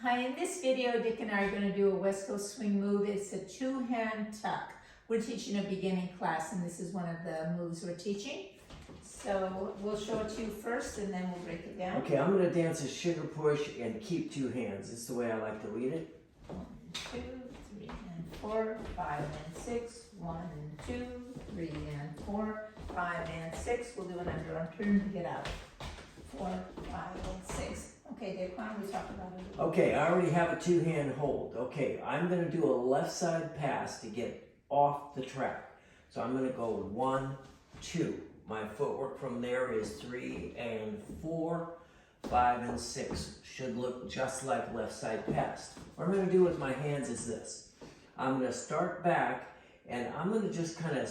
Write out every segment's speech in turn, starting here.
Hi, in this video, Dick and I are going to do a West Coast swing move. It's a two-hand tuck. We're teaching a beginning class, and this is one of the moves we're teaching. So we'll show it to you first, and then we'll break it down. Okay, I'm going to dance a sugar push and keep two hands. It's the way I like to lead it. 1, 2, 3, and 4, 5, and 6. 1, 2, 3, and 4, 5, and 6. We'll do an underarm turn to get out. 4, 5, and 6. Okay, Dick, why don't we talk about it? Okay, I already have a two-hand hold. Okay, I'm going to do a left side pass to get off the track. So I'm going to go 1, 2. My footwork from there is 3 and 4, 5 and 6. Should look just like left side pass. What I'm going to do with my hands is this. I'm going to start back and I'm going to just kind of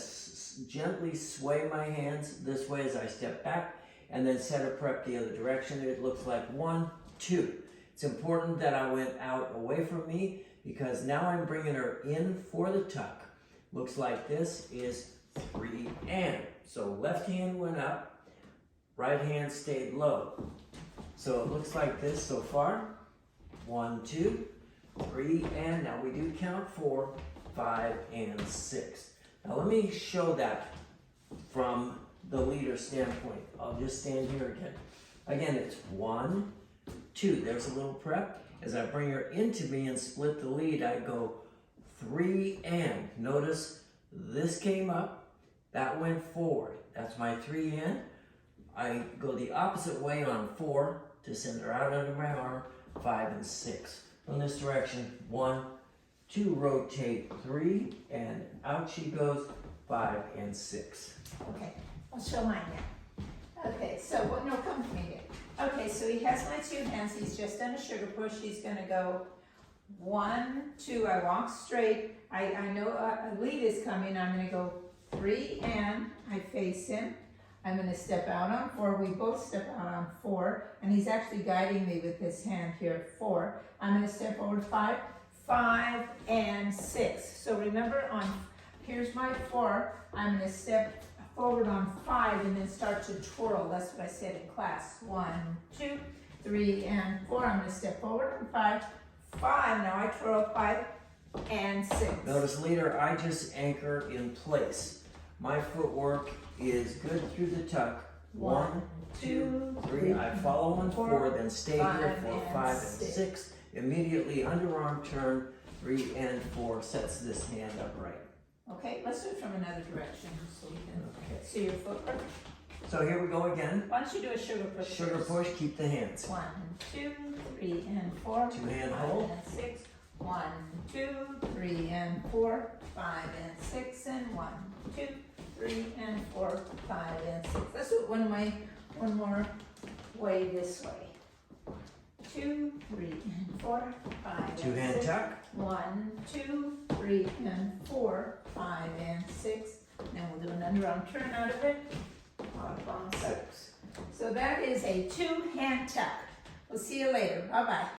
gently sway my hands this way as I step back and then center prep the other direction. It looks like 1, 2. It's important that I went out away from me because now I'm bringing her in for the tuck. Looks like this is 3 and. So left hand went up, right hand stayed low. So it looks like this so far. 1, 2, 3 and. Now we do count 4, 5 and 6. Now let me show that from the leader standpoint. I'll just stand here again. Again, it's 1, 2. There's a little prep. As I bring her into me and split the lead, I go 3 and. Notice this came up, that went forward. That's my 3 and. I go the opposite way on 4 to send her out under my arm, 5 and 6. From this direction, 1, 2, rotate 3 and out she goes, 5 and 6. Okay. I'll show mine now. Okay, so no, come to me here. Okay, so he has my two hands. He's just done a sugar push. He's going to go 1, 2. I walk straight. I know a lead is coming. I'm going to go 3 and I face him. I'm going to step out on 4. We both step out on 4. And he's actually guiding me with his hand here, 4. I'm going to step forward 5, 5 and 6. So remember here's my 4. I'm going to step forward on 5 and then start to twirl. That's what I said in class. 1, 2, 3, and 4. I'm going to step forward on 5, 5. Now I twirl 5 and 6. Notice leader, I just anchor in place. My footwork is good through the tuck. 1, 2, 3. I follow on 4, then stay here for 5 and 6. Immediately underarm turn, 3 and 4 sets this hand upright. Okay, let's do it from another direction so we can see your footwork. So here we go again. Why don't you do a sugar push? Sugar push, keep the hands. 1, 2, 3, and 4. 2 hand 5 hold. and 6. 1, 2, 3, and 4. 5 and 6 and 1, 2, 3, and 4. 5 and 6. Let's do it one more way this way. 2, 3, and 4. 5 2 and hand 6. tuck. 1, 2, 3, and 4. 5 and 6. Then we'll do an underarm turn out of it. On 6. So that is a two-hand tuck. We'll see you later. Bye-bye.